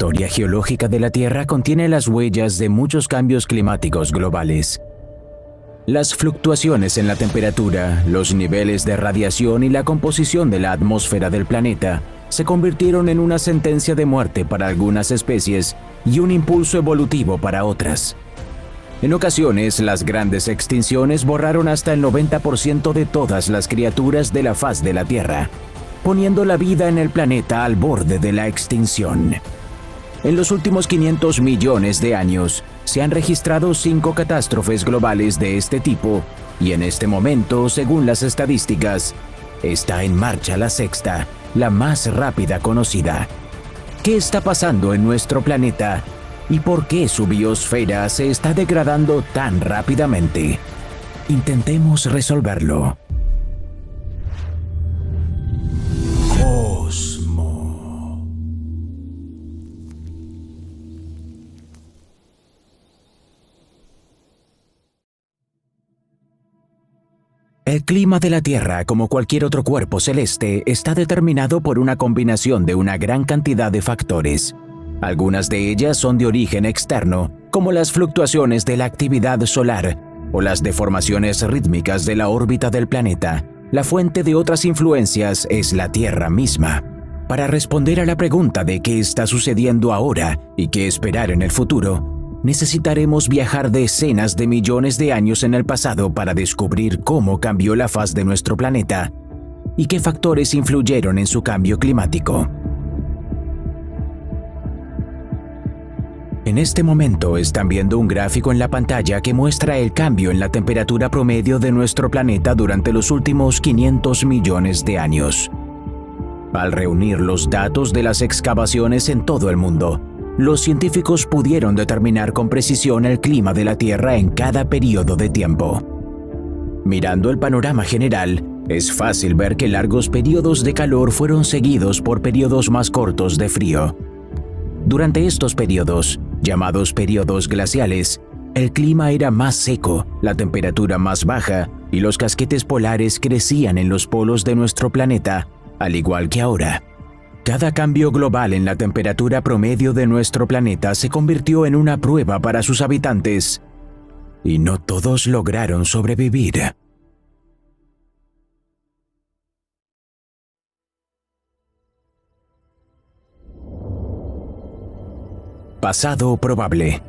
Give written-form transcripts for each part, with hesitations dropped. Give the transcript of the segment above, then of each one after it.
historia geológica de la Tierra contiene las huellas de muchos cambios climáticos globales. Las fluctuaciones en la temperatura, los niveles de radiación y la composición de la atmósfera del planeta se convirtieron en una sentencia de muerte para algunas especies y un impulso evolutivo para otras. En ocasiones, las grandes extinciones borraron hasta el 90% de todas las criaturas de la faz de la Tierra, poniendo la vida en el planeta al borde de la extinción. En los últimos 500 millones de años, se han registrado 5 catástrofes globales de este tipo, y en este momento, según las estadísticas, está en marcha la sexta, la más rápida conocida. ¿Qué está pasando en nuestro planeta? ¿Y por qué su biosfera se está degradando tan rápidamente? Intentemos resolverlo. Cosmo. El clima de la Tierra, como cualquier otro cuerpo celeste, está determinado por una combinación de una gran cantidad de factores. Algunas de ellas son de origen externo, como las fluctuaciones de la actividad solar o las deformaciones rítmicas de la órbita del planeta. La fuente de otras influencias es la Tierra misma. Para responder a la pregunta de qué está sucediendo ahora y qué esperar en el futuro, necesitaremos viajar decenas de millones de años en el pasado para descubrir cómo cambió la faz de nuestro planeta y qué factores influyeron en su cambio climático. En este momento están viendo un gráfico en la pantalla que muestra el cambio en la temperatura promedio de nuestro planeta durante los últimos 500 millones de años. Al reunir los datos de las excavaciones en todo el mundo, los científicos pudieron determinar con precisión el clima de la Tierra en cada periodo de tiempo. Mirando el panorama general, es fácil ver que largos periodos de calor fueron seguidos por periodos más cortos de frío. Durante estos periodos, llamados periodos glaciales, el clima era más seco, la temperatura más baja y los casquetes polares crecían en los polos de nuestro planeta, al igual que ahora. Cada cambio global en la temperatura promedio de nuestro planeta se convirtió en una prueba para sus habitantes, y no todos lograron sobrevivir. Pasado probable.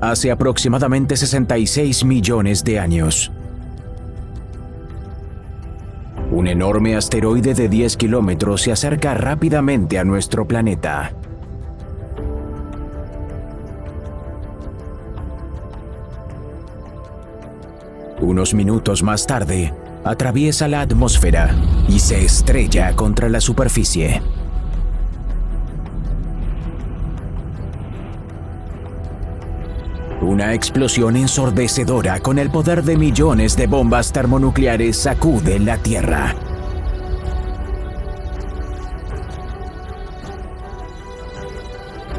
Hace aproximadamente 66 millones de años, un enorme asteroide de 10 kilómetros se acerca rápidamente a nuestro planeta. Unos minutos más tarde, atraviesa la atmósfera y se estrella contra la superficie. Una explosión ensordecedora con el poder de millones de bombas termonucleares sacude la Tierra.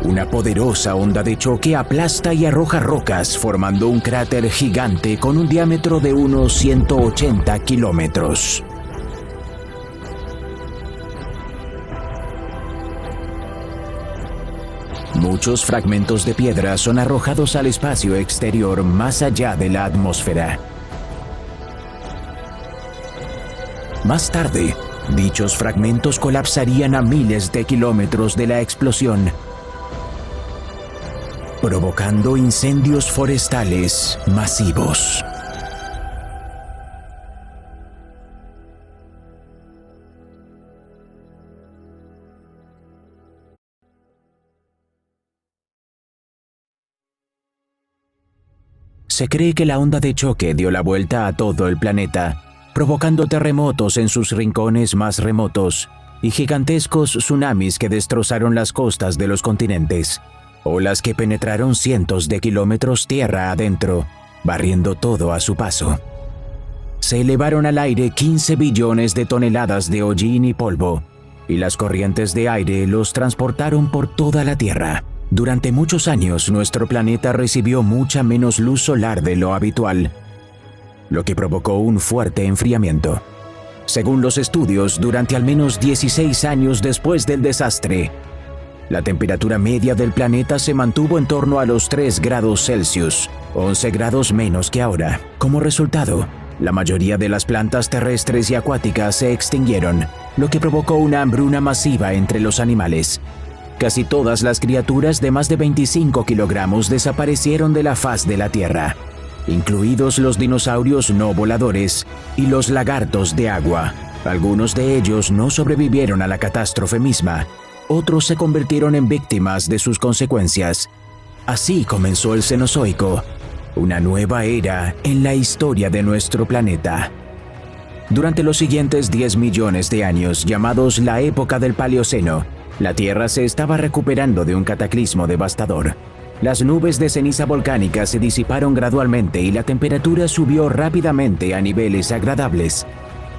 Una poderosa onda de choque aplasta y arroja rocas, formando un cráter gigante con un diámetro de unos 180 kilómetros. Muchos fragmentos de piedra son arrojados al espacio exterior más allá de la atmósfera. Más tarde, dichos fragmentos colapsarían a miles de kilómetros de la explosión, provocando incendios forestales masivos. Se cree que la onda de choque dio la vuelta a todo el planeta, provocando terremotos en sus rincones más remotos y gigantescos tsunamis que destrozaron las costas de los continentes, olas que penetraron cientos de kilómetros tierra adentro, barriendo todo a su paso. Se elevaron al aire 15 billones de toneladas de hollín y polvo, y las corrientes de aire los transportaron por toda la Tierra. Durante muchos años, nuestro planeta recibió mucha menos luz solar de lo habitual, lo que provocó un fuerte enfriamiento. Según los estudios, durante al menos 16 años después del desastre, La temperatura media del planeta se mantuvo en torno a los 3 grados Celsius, 11 grados menos que ahora. Como resultado, la mayoría de las plantas terrestres y acuáticas se extinguieron, lo que provocó una hambruna masiva entre los animales. Casi todas las criaturas de más de 25 kilogramos desaparecieron de la faz de la Tierra, incluidos los dinosaurios no voladores y los lagartos de agua. Algunos de ellos no sobrevivieron a la catástrofe misma, otros se convirtieron en víctimas de sus consecuencias. Así comenzó el Cenozoico, una nueva era en la historia de nuestro planeta. Durante los siguientes 10 millones de años, llamados la época del Paleoceno, la Tierra se estaba recuperando de un cataclismo devastador. Las nubes de ceniza volcánica se disiparon gradualmente y la temperatura subió rápidamente a niveles agradables.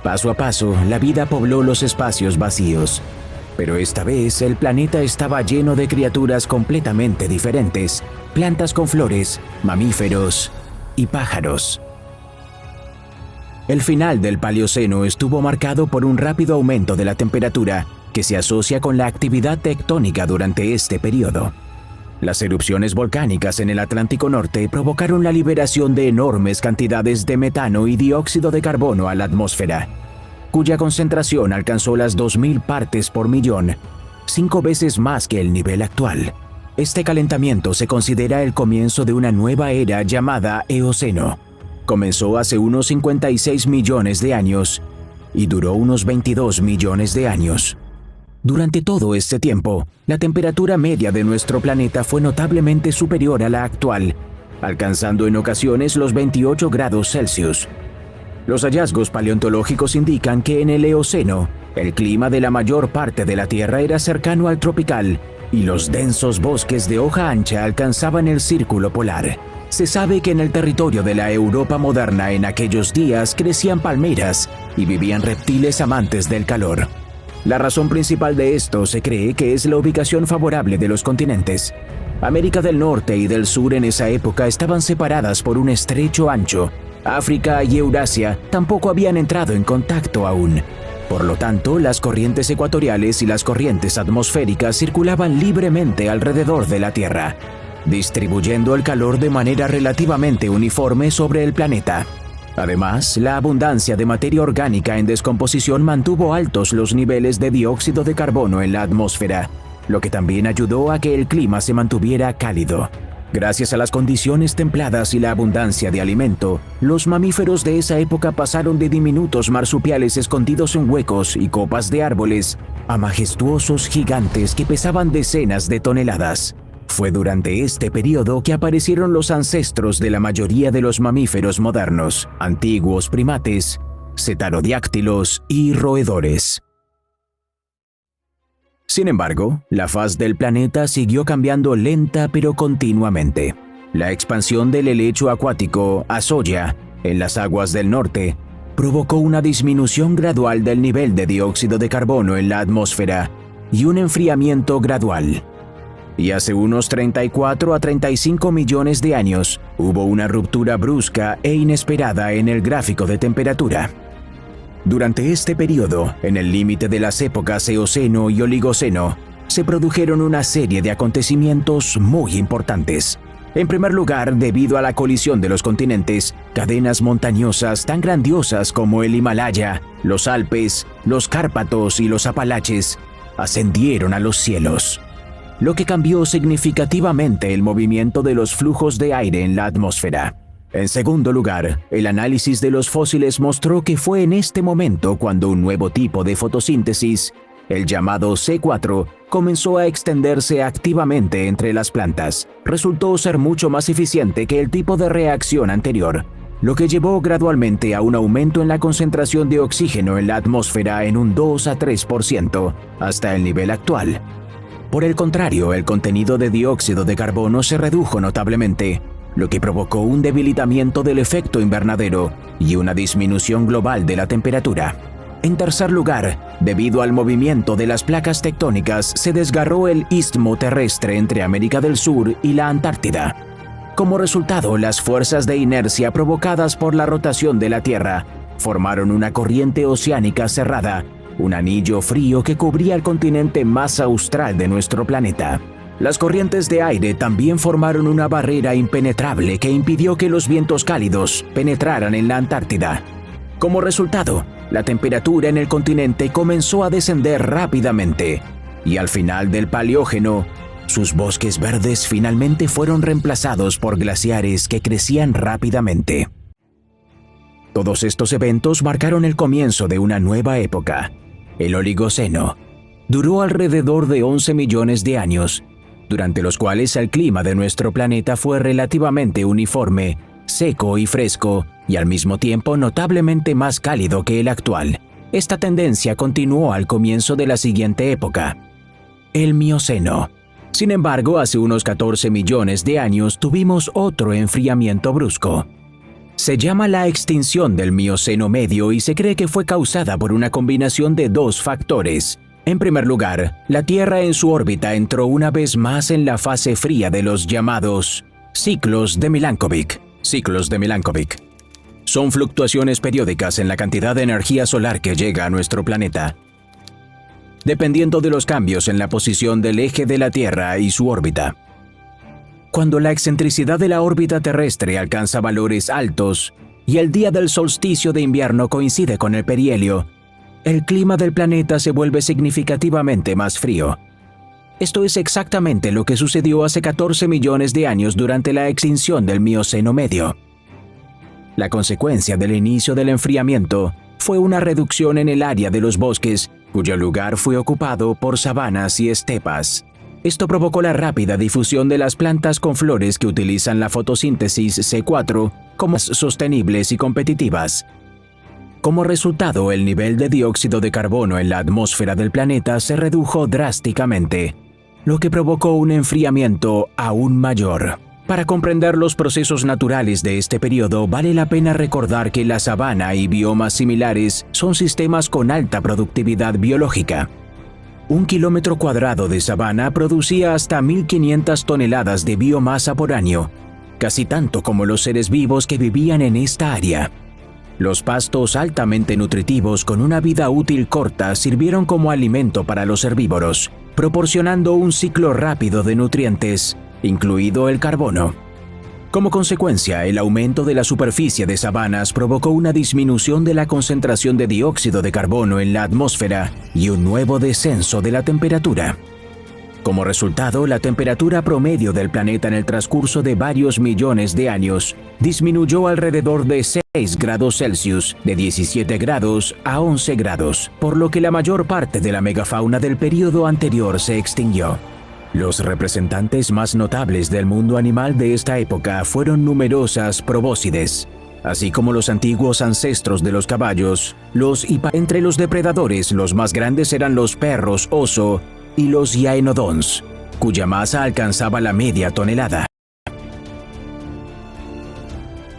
Paso a paso, la vida pobló los espacios vacíos. Pero esta vez el planeta estaba lleno de criaturas completamente diferentes, plantas con flores, mamíferos y pájaros. El final del Paleoceno estuvo marcado por un rápido aumento de la temperatura que se asocia con la actividad tectónica durante este periodo. Las erupciones volcánicas en el Atlántico Norte provocaron la liberación de enormes cantidades de metano y dióxido de carbono a la atmósfera, cuya concentración alcanzó las 2.000 partes por millón, 5 veces más que el nivel actual. Este calentamiento se considera el comienzo de una nueva era llamada Eoceno. Comenzó hace unos 56 millones de años y duró unos 22 millones de años. Durante todo este tiempo, la temperatura media de nuestro planeta fue notablemente superior a la actual, alcanzando en ocasiones los 28 grados Celsius. Los hallazgos paleontológicos indican que en el Eoceno, el clima de la mayor parte de la Tierra era cercano al tropical y los densos bosques de hoja ancha alcanzaban el círculo polar. Se sabe que en el territorio de la Europa moderna en aquellos días crecían palmeras y vivían reptiles amantes del calor. La razón principal de esto se cree que es la ubicación favorable de los continentes. América del Norte y del Sur en esa época estaban separadas por un estrecho ancho. África y Eurasia tampoco habían entrado en contacto aún. Por lo tanto, las corrientes ecuatoriales y las corrientes atmosféricas circulaban libremente alrededor de la Tierra, distribuyendo el calor de manera relativamente uniforme sobre el planeta. Además, la abundancia de materia orgánica en descomposición mantuvo altos los niveles de dióxido de carbono en la atmósfera, lo que también ayudó a que el clima se mantuviera cálido. Gracias a las condiciones templadas y la abundancia de alimento, los mamíferos de esa época pasaron de diminutos marsupiales escondidos en huecos y copas de árboles a majestuosos gigantes que pesaban decenas de toneladas. Fue durante este periodo que aparecieron los ancestros de la mayoría de los mamíferos modernos, antiguos primates, cetarodáctilos y roedores. Sin embargo, la faz del planeta siguió cambiando lenta pero continuamente. La expansión del helecho acuático Azolla en las aguas del norte provocó una disminución gradual del nivel de dióxido de carbono en la atmósfera y un enfriamiento gradual. Y hace unos 34 a 35 millones de años hubo una ruptura brusca e inesperada en el gráfico de temperatura. Durante este periodo, en el límite de las épocas Eoceno y Oligoceno, se produjeron una serie de acontecimientos muy importantes. En primer lugar, debido a la colisión de los continentes, cadenas montañosas tan grandiosas como el Himalaya, los Alpes, los Cárpatos y los Apalaches ascendieron a los cielos, lo que cambió significativamente el movimiento de los flujos de aire en la atmósfera. En segundo lugar, el análisis de los fósiles mostró que fue en este momento cuando un nuevo tipo de fotosíntesis, el llamado C4, comenzó a extenderse activamente entre las plantas. Resultó ser mucho más eficiente que el tipo de reacción anterior, lo que llevó gradualmente a un aumento en la concentración de oxígeno en la atmósfera en un 2 a 3%, hasta el nivel actual. Por el contrario, el contenido de dióxido de carbono se redujo notablemente, lo que provocó un debilitamiento del efecto invernadero y una disminución global de la temperatura. En tercer lugar, debido al movimiento de las placas tectónicas, se desgarró el istmo terrestre entre América del Sur y la Antártida. Como resultado, las fuerzas de inercia provocadas por la rotación de la Tierra formaron una corriente oceánica cerrada un anillo frío que cubría el continente más austral de nuestro planeta. Las corrientes de aire también formaron una barrera impenetrable que impidió que los vientos cálidos penetraran en la Antártida. Como resultado, la temperatura en el continente comenzó a descender rápidamente, y al final del Paleógeno, sus bosques verdes finalmente fueron reemplazados por glaciares que crecían rápidamente. Todos estos eventos marcaron el comienzo de una nueva época, el Oligoceno. Duró alrededor de 11 millones de años, durante los cuales el clima de nuestro planeta fue relativamente uniforme, seco y fresco, y al mismo tiempo notablemente más cálido que el actual. Esta tendencia continuó al comienzo de la siguiente época, el Mioceno. Sin embargo, hace unos 14 millones de años tuvimos otro enfriamiento brusco. Se llama la extinción del Mioceno medio y se cree que fue causada por una combinación de dos factores. En primer lugar, la Tierra en su órbita entró una vez más en la fase fría de los llamados ciclos de Milankovitch. Ciclos de Milankovitch son fluctuaciones periódicas en la cantidad de energía solar que llega a nuestro planeta, dependiendo de los cambios en la posición del eje de la Tierra y su órbita. Cuando la excentricidad de la órbita terrestre alcanza valores altos y el día del solsticio de invierno coincide con el perihelio, el clima del planeta se vuelve significativamente más frío. Esto es exactamente lo que sucedió hace 14 millones de años durante la extinción del Mioceno medio. La consecuencia del inicio del enfriamiento fue una reducción en el área de los bosques, cuyo lugar fue ocupado por sabanas y estepas. Esto provocó la rápida difusión de las plantas con flores que utilizan la fotosíntesis C4 como más sostenibles y competitivas. Como resultado, el nivel de dióxido de carbono en la atmósfera del planeta se redujo drásticamente, lo que provocó un enfriamiento aún mayor. Para comprender los procesos naturales de este periodo, vale la pena recordar que la sabana y biomas similares son sistemas con alta productividad biológica. 1 kilómetro cuadrado de sabana producía hasta 1.500 toneladas de biomasa por año, casi tanto como los seres vivos que vivían en esta área. Los pastos altamente nutritivos con una vida útil corta sirvieron como alimento para los herbívoros, proporcionando un ciclo rápido de nutrientes, incluido el carbono. Como consecuencia, el aumento de la superficie de sabanas provocó una disminución de la concentración de dióxido de carbono en la atmósfera y un nuevo descenso de la temperatura. Como resultado, la temperatura promedio del planeta en el transcurso de varios millones de años disminuyó alrededor de 6 grados Celsius, de 17 grados a 11 grados, por lo que la mayor parte de la megafauna del período anterior se extinguió. Los representantes más notables del mundo animal de esta época fueron numerosas probóscides, así como los antiguos ancestros de los caballos, entre los depredadores los más grandes eran los perros oso y los Yaenodons, cuya masa alcanzaba la media tonelada.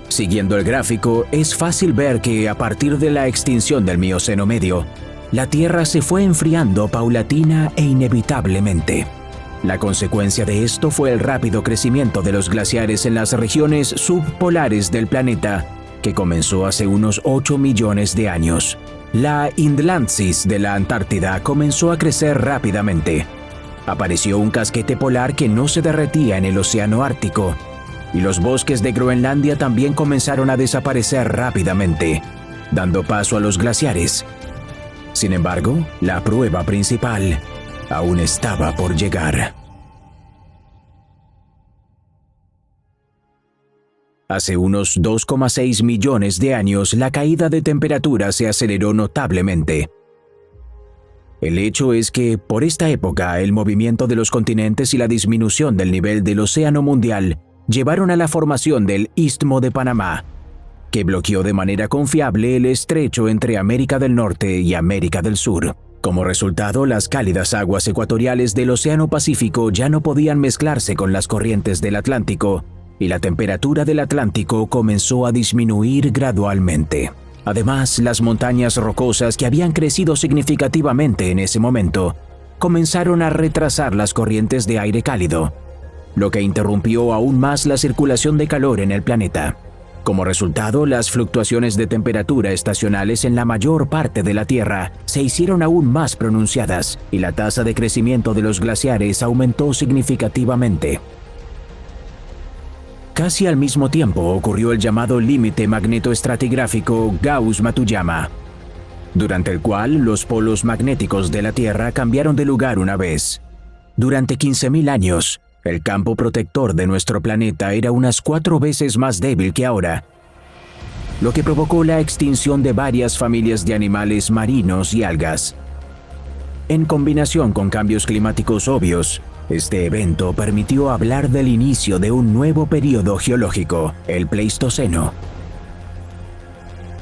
Siguiendo el gráfico, es fácil ver que a partir de la extinción del Mioceno medio, la Tierra se fue enfriando paulatina e inevitablemente. La consecuencia de esto fue el rápido crecimiento de los glaciares en las regiones subpolares del planeta, que comenzó hace unos 8 millones de años. La Inlandsis de la Antártida comenzó a crecer rápidamente. Apareció un casquete polar que no se derretía en el océano Ártico, y los bosques de Groenlandia también comenzaron a desaparecer rápidamente, dando paso a los glaciares. Sin embargo, la prueba principal aún estaba por llegar. Hace unos 2,6 millones de años, la caída de temperatura se aceleró notablemente. El hecho es que, por esta época, el movimiento de los continentes y la disminución del nivel del océano mundial llevaron a la formación del Istmo de Panamá, que bloqueó de manera confiable el estrecho entre América del Norte y América del Sur. Como resultado, las cálidas aguas ecuatoriales del Océano Pacífico ya no podían mezclarse con las corrientes del Atlántico, y la temperatura del Atlántico comenzó a disminuir gradualmente. Además, las montañas rocosas que habían crecido significativamente en ese momento comenzaron a retrasar las corrientes de aire cálido, lo que interrumpió aún más la circulación de calor en el planeta. Como resultado, las fluctuaciones de temperatura estacionales en la mayor parte de la Tierra se hicieron aún más pronunciadas y la tasa de crecimiento de los glaciares aumentó significativamente. Casi al mismo tiempo ocurrió el llamado límite magnetoestratigráfico Gauss-Matuyama, durante el cual los polos magnéticos de la Tierra cambiaron de lugar una vez. Durante 15.000 años, el campo protector de nuestro planeta era unas 4 veces más débil que ahora, lo que provocó la extinción de varias familias de animales marinos y algas. En combinación con cambios climáticos obvios, este evento permitió hablar del inicio de un nuevo período geológico, el Pleistoceno.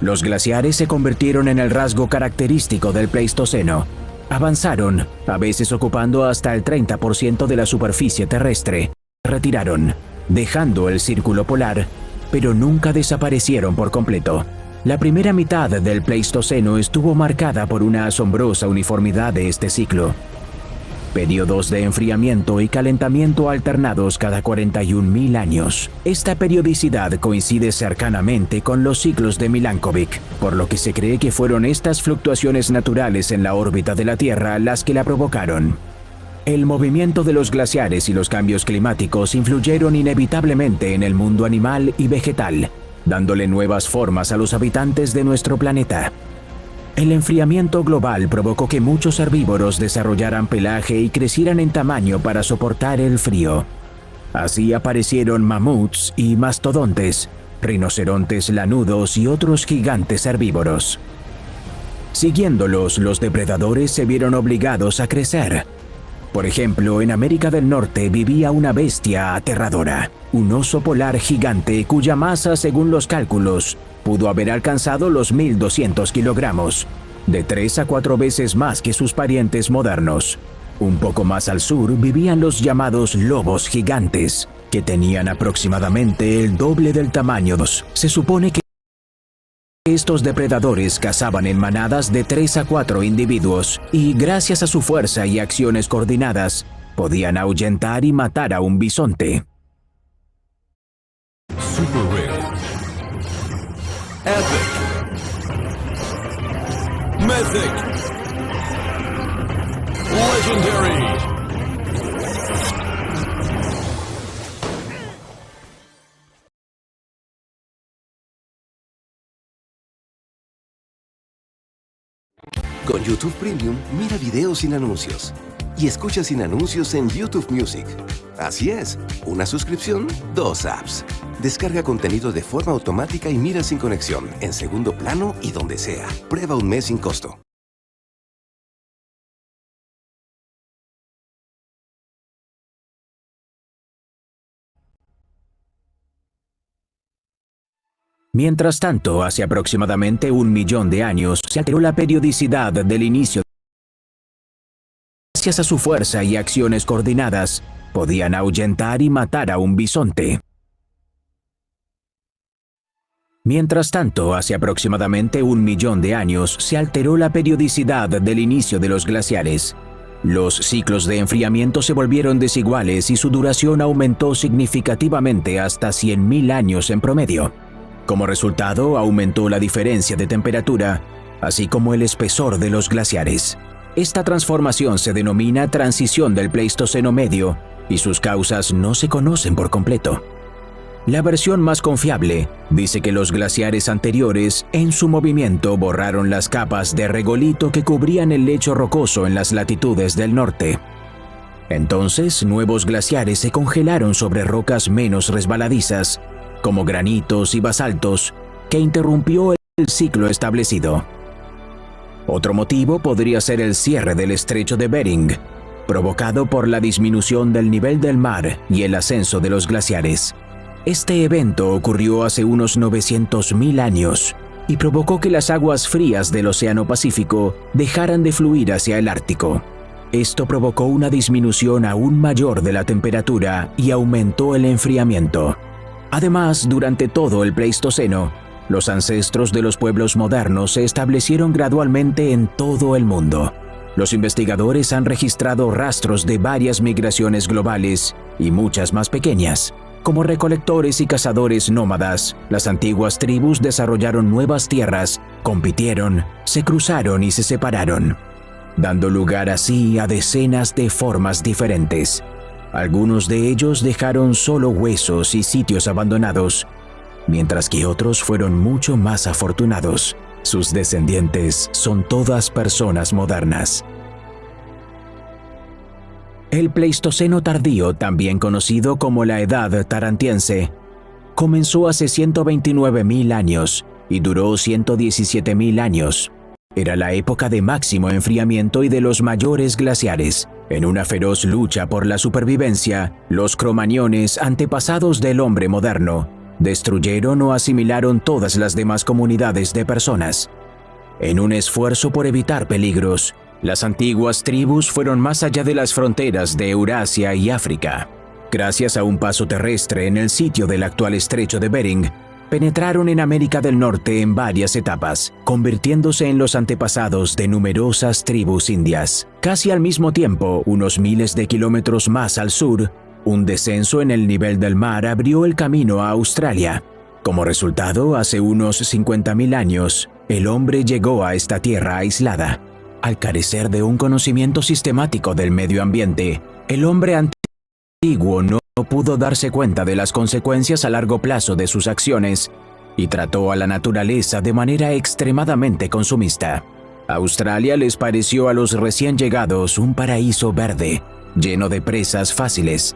Los glaciares se convirtieron en el rasgo característico del Pleistoceno. Avanzaron, a veces ocupando hasta el 30% de la superficie terrestre. Retiraron, dejando el círculo polar, pero nunca desaparecieron por completo. La primera mitad del Pleistoceno estuvo marcada por una asombrosa uniformidad de este ciclo. Periodos de enfriamiento y calentamiento alternados cada 41.000 años. Esta periodicidad coincide cercanamente con los ciclos de Milankovic, por lo que se cree que fueron estas fluctuaciones naturales en la órbita de la Tierra las que la provocaron. El movimiento de los glaciares y los cambios climáticos influyeron inevitablemente en el mundo animal y vegetal, dándole nuevas formas a los habitantes de nuestro planeta. El enfriamiento global provocó que muchos herbívoros desarrollaran pelaje y crecieran en tamaño para soportar el frío. Así aparecieron mamuts y mastodontes, rinocerontes lanudos y otros gigantes herbívoros. Siguiéndolos, los depredadores se vieron obligados a crecer. Por ejemplo, en América del Norte vivía una bestia aterradora, un oso polar gigante cuya masa, según los cálculos, pudo haber alcanzado los 1.200 kilogramos, de 3 a 4 veces más que sus parientes modernos. Un poco más al sur vivían los llamados lobos gigantes, que tenían aproximadamente el doble del tamaño. Se supone que estos depredadores cazaban en manadas de 3 a 4 individuos y, gracias a su fuerza y acciones coordinadas, podían ahuyentar y matar a un bisonte. Super Rare. Epic. Mythic. Legendary. Con YouTube Premium, mira videos sin anuncios y escucha sin anuncios en YouTube Music. Así es, una suscripción, 2 apps. Descarga contenido de forma automática y mira sin conexión, en segundo plano y donde sea. Prueba un mes sin costo. Mientras tanto, hace aproximadamente 1 millón de años, se alteró la periodicidad del inicio. Gracias a su fuerza y acciones coordinadas, podían ahuyentar y matar a un bisonte. Mientras tanto, hace aproximadamente 1 millón de años, se alteró la periodicidad del inicio de los glaciares. Los ciclos de enfriamiento se volvieron desiguales y su duración aumentó significativamente hasta 100.000 años en promedio. Como resultado, aumentó la diferencia de temperatura, así como el espesor de los glaciares. Esta transformación se denomina transición del Pleistoceno medio y sus causas no se conocen por completo. La versión más confiable dice que los glaciares anteriores, en su movimiento, borraron las capas de regolito que cubrían el lecho rocoso en las latitudes del norte. Entonces, nuevos glaciares se congelaron sobre rocas menos resbaladizas, como granitos y basaltos, que interrumpió el ciclo establecido. Otro motivo podría ser el cierre del estrecho de Bering, provocado por la disminución del nivel del mar y el ascenso de los glaciares. Este evento ocurrió hace unos 900.000 años y provocó que las aguas frías del Océano Pacífico dejaran de fluir hacia el Ártico. Esto provocó una disminución aún mayor de la temperatura y aumentó el enfriamiento. Además, durante todo el Pleistoceno, los ancestros de los pueblos modernos se establecieron gradualmente en todo el mundo. Los investigadores han registrado rastros de varias migraciones globales y muchas más pequeñas. Como recolectores y cazadores nómadas, las antiguas tribus desarrollaron nuevas tierras, compitieron, se cruzaron y se separaron, dando lugar así a decenas de formas diferentes. Algunos de ellos dejaron solo huesos y sitios abandonados, mientras que otros fueron mucho más afortunados. Sus descendientes son todas personas modernas. El Pleistoceno tardío, también conocido como la Edad Tarantiense, comenzó hace 129.000 años y duró 117.000 años. Era la época de máximo enfriamiento y de los mayores glaciares. En una feroz lucha por la supervivencia, los cromañones, antepasados del hombre moderno, destruyeron o asimilaron todas las demás comunidades de personas. En un esfuerzo por evitar peligros, las antiguas tribus fueron más allá de las fronteras de Eurasia y África. Gracias a un paso terrestre en el sitio del actual estrecho de Bering, penetraron en América del Norte en varias etapas, convirtiéndose en los antepasados de numerosas tribus indias. Casi al mismo tiempo, unos miles de kilómetros más al sur, un descenso en el nivel del mar abrió el camino a Australia. Como resultado, hace unos 50.000 años, el hombre llegó a esta tierra aislada. Al carecer de un conocimiento sistemático del medio ambiente, el hombre antiguo no pudo darse cuenta de las consecuencias a largo plazo de sus acciones y trató a la naturaleza de manera extremadamente consumista. Australia les pareció a los recién llegados un paraíso verde, lleno de presas fáciles.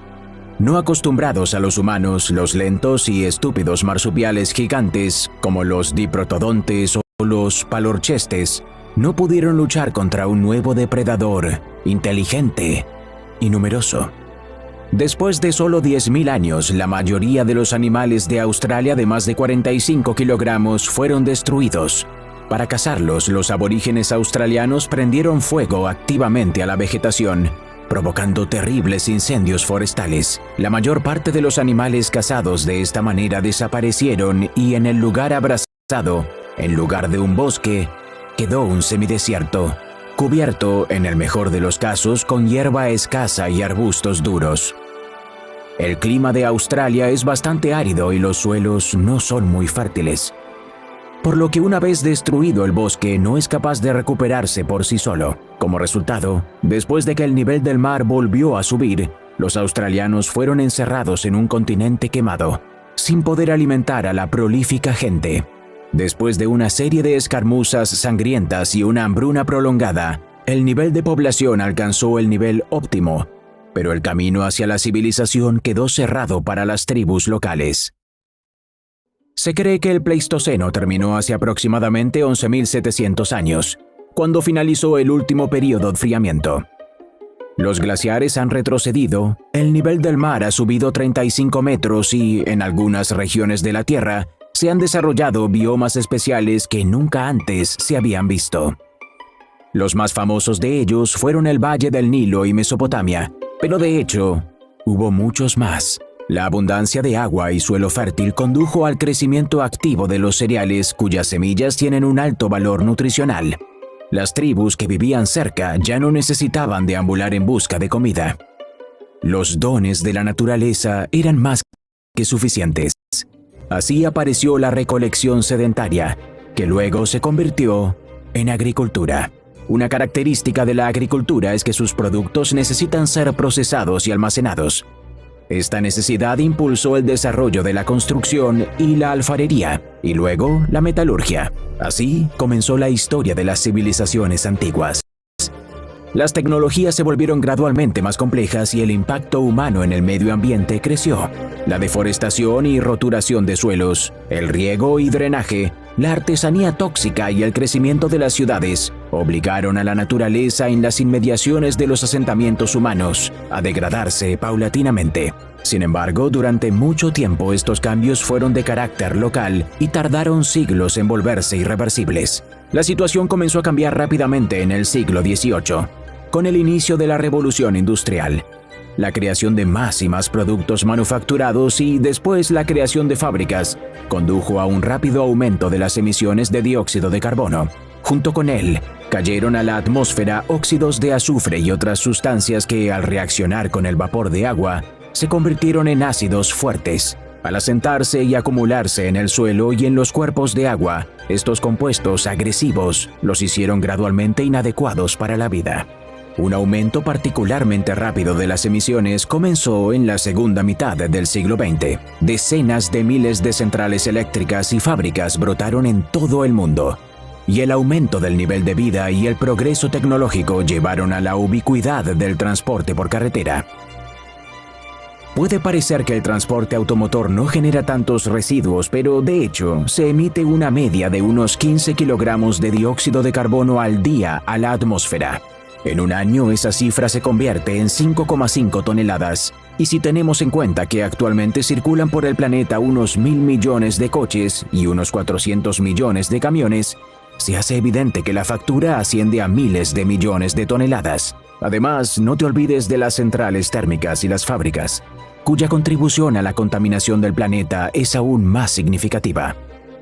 No acostumbrados a los humanos, los lentos y estúpidos marsupiales gigantes, como los diprotodontes o los palorchestes, no pudieron luchar contra un nuevo depredador, inteligente y numeroso. Después de solo 10.000 años, la mayoría de los animales de Australia de más de 45 kilogramos fueron destruidos. Para cazarlos, los aborígenes australianos prendieron fuego activamente a la vegetación, provocando terribles incendios forestales. La mayor parte de los animales cazados de esta manera desaparecieron y en el lugar abrazado, en lugar de un bosque, quedó un semidesierto, cubierto, en el mejor de los casos, con hierba escasa y arbustos duros. El clima de Australia es bastante árido y los suelos no son muy fértiles, por lo que una vez destruido el bosque no es capaz de recuperarse por sí solo. Como resultado, después de que el nivel del mar volvió a subir, los australianos fueron encerrados en un continente quemado, sin poder alimentar a la prolífica gente. Después de una serie de escaramuzas sangrientas y una hambruna prolongada, el nivel de población alcanzó el nivel óptimo, pero el camino hacia la civilización quedó cerrado para las tribus locales. Se cree que el Pleistoceno terminó hace aproximadamente 11.700 años, cuando finalizó el último periodo de enfriamiento. Los glaciares han retrocedido, el nivel del mar ha subido 35 metros y, en algunas regiones de la Tierra, se han desarrollado biomas especiales que nunca antes se habían visto. Los más famosos de ellos fueron el Valle del Nilo y Mesopotamia, pero de hecho, hubo muchos más. La abundancia de agua y suelo fértil condujo al crecimiento activo de los cereales cuyas semillas tienen un alto valor nutricional. Las tribus que vivían cerca ya no necesitaban deambular en busca de comida. Los dones de la naturaleza eran más que suficientes. Así apareció la recolección sedentaria, que luego se convirtió en agricultura. Una característica de la agricultura es que sus productos necesitan ser procesados y almacenados. Esta necesidad impulsó el desarrollo de la construcción y la alfarería, y luego la metalurgia. Así comenzó la historia de las civilizaciones antiguas. Las tecnologías se volvieron gradualmente más complejas y el impacto humano en el medio ambiente creció. La deforestación y roturación de suelos, el riego y drenaje, la artesanía tóxica y el crecimiento de las ciudades obligaron a la naturaleza en las inmediaciones de los asentamientos humanos a degradarse paulatinamente. Sin embargo, durante mucho tiempo estos cambios fueron de carácter local y tardaron siglos en volverse irreversibles. La situación comenzó a cambiar rápidamente en el siglo XVIII, con el inicio de la Revolución Industrial, la creación de más y más productos manufacturados y después la creación de fábricas condujo a un rápido aumento de las emisiones de dióxido de carbono. Junto con él, cayeron a la atmósfera óxidos de azufre y otras sustancias que, al reaccionar con el vapor de agua, se convirtieron en ácidos fuertes. Al asentarse y acumularse en el suelo y en los cuerpos de agua, estos compuestos agresivos los hicieron gradualmente inadecuados para la vida. Un aumento particularmente rápido de las emisiones comenzó en la segunda mitad del siglo XX. Decenas de miles de centrales eléctricas y fábricas brotaron en todo el mundo. Y el aumento del nivel de vida y el progreso tecnológico llevaron a la ubicuidad del transporte por carretera. Puede parecer que el transporte automotor no genera tantos residuos, pero de hecho, se emite una media de unos 15 kilogramos de dióxido de carbono al día a la atmósfera. En un año, esa cifra se convierte en 5,5 toneladas. Y si tenemos en cuenta que actualmente circulan por el planeta unos 1.000 millones de coches y unos 400 millones de camiones, se hace evidente que la factura asciende a miles de millones de toneladas. Además, no te olvides de las centrales térmicas y las fábricas, cuya contribución a la contaminación del planeta es aún más significativa.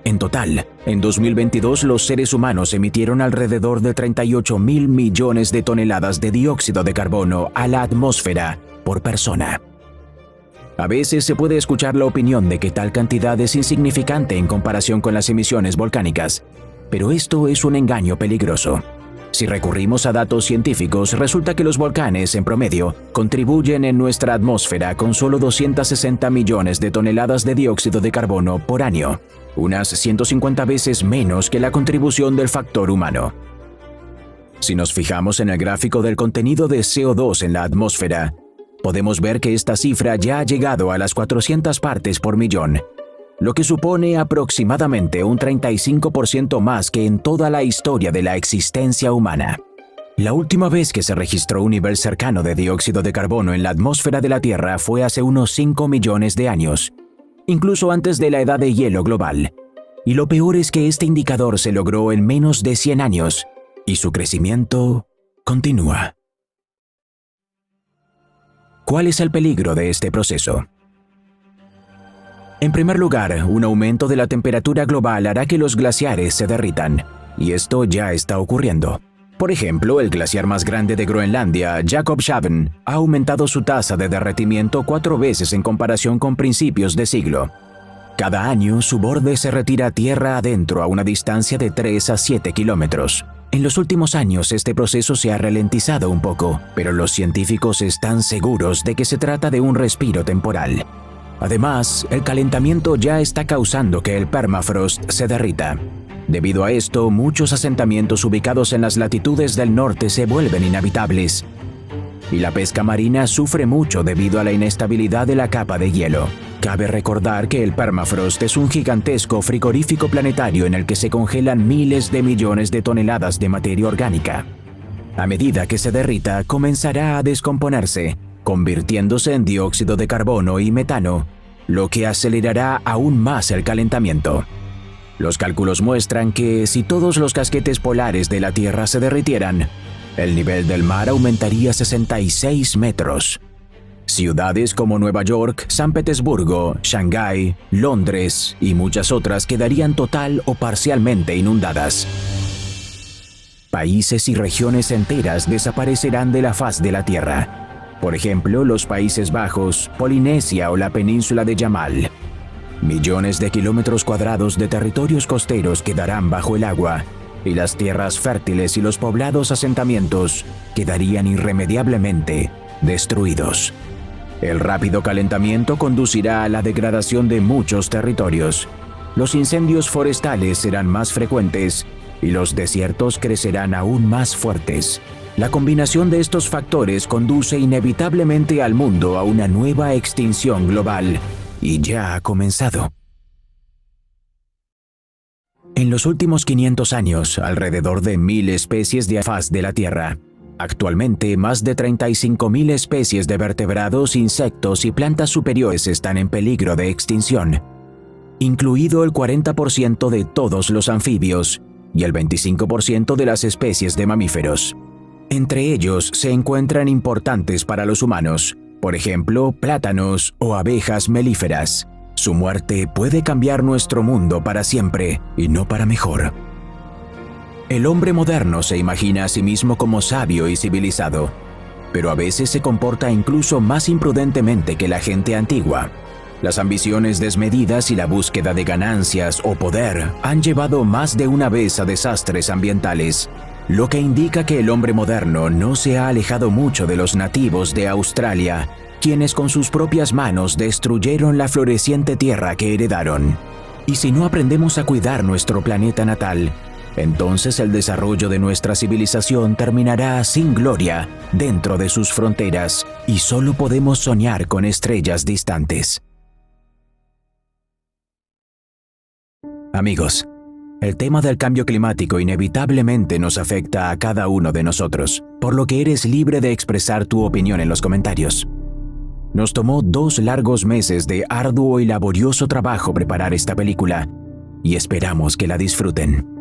En total, en 2022 los seres humanos emitieron alrededor de 38.000 millones de toneladas de dióxido de carbono a la atmósfera por persona. A veces se puede escuchar la opinión de que tal cantidad es insignificante en comparación con las emisiones volcánicas, pero esto es un engaño peligroso. Si recurrimos a datos científicos, resulta que los volcanes, en promedio, contribuyen en nuestra atmósfera con solo 260 millones de toneladas de dióxido de carbono por año, unas 150 veces menos que la contribución del factor humano. Si nos fijamos en el gráfico del contenido de CO2 en la atmósfera, podemos ver que esta cifra ya ha llegado a las 400 partes por millón, lo que supone aproximadamente un 35% más que en toda la historia de la existencia humana. La última vez que se registró un nivel cercano de dióxido de carbono en la atmósfera de la Tierra fue hace unos 5 millones de años, incluso antes de la edad de hielo global. Y lo peor es que este indicador se logró en menos de 100 años, y su crecimiento continúa. ¿Cuál es el peligro de este proceso? En primer lugar, un aumento de la temperatura global hará que los glaciares se derritan, y esto ya está ocurriendo. Por ejemplo, el glaciar más grande de Groenlandia, Jakobshavn, ha aumentado su tasa de derretimiento 4 veces en comparación con principios de siglo. Cada año, su borde se retira tierra adentro a una distancia de 3 a 7 kilómetros. En los últimos años, este proceso se ha ralentizado un poco, pero los científicos están seguros de que se trata de un respiro temporal. Además, el calentamiento ya está causando que el permafrost se derrita. Debido a esto, muchos asentamientos ubicados en las latitudes del norte se vuelven inhabitables. Y la pesca marina sufre mucho debido a la inestabilidad de la capa de hielo. Cabe recordar que el permafrost es un gigantesco frigorífico planetario en el que se congelan miles de millones de toneladas de materia orgánica. A medida que se derrita, comenzará a descomponerse, convirtiéndose en dióxido de carbono y metano, lo que acelerará aún más el calentamiento. Los cálculos muestran que si todos los casquetes polares de la Tierra se derritieran, el nivel del mar aumentaría 66 metros. Ciudades como Nueva York, San Petersburgo, Shanghái, Londres y muchas otras quedarían total o parcialmente inundadas. Países y regiones enteras desaparecerán de la faz de la Tierra. Por ejemplo, los Países Bajos, Polinesia o la península de Yamal. Millones de kilómetros cuadrados de territorios costeros quedarán bajo el agua, y las tierras fértiles y los poblados asentamientos quedarían irremediablemente destruidos. El rápido calentamiento conducirá a la degradación de muchos territorios. Los incendios forestales serán más frecuentes y los desiertos crecerán aún más fuertes. La combinación de estos factores conduce inevitablemente al mundo a una nueva extinción global, y ya ha comenzado. En los últimos 500 años, alrededor de 1.000 especies de faz de la Tierra. Actualmente, más de 35.000 especies de vertebrados, insectos y plantas superiores están en peligro de extinción, incluido el 40% de todos los anfibios y el 25% de las especies de mamíferos. Entre ellos se encuentran importantes para los humanos, por ejemplo, plátanos o abejas melíferas. Su muerte puede cambiar nuestro mundo para siempre y no para mejor. El hombre moderno se imagina a sí mismo como sabio y civilizado. pero a veces se comporta incluso más imprudentemente que la gente antigua. Las ambiciones desmedidas y la búsqueda de ganancias o poder han llevado más de una vez a desastres ambientales, lo que indica que el hombre moderno no se ha alejado mucho de los nativos de Australia, quienes con sus propias manos destruyeron la floreciente tierra que heredaron. Y si no aprendemos a cuidar nuestro planeta natal, entonces el desarrollo de nuestra civilización terminará sin gloria dentro de sus fronteras y solo podemos soñar con estrellas distantes. Amigos, el tema del cambio climático inevitablemente nos afecta a cada uno de nosotros, por lo que eres libre de expresar tu opinión en los comentarios. Nos tomó 2 largos meses de arduo y laborioso trabajo preparar esta película, y esperamos que la disfruten.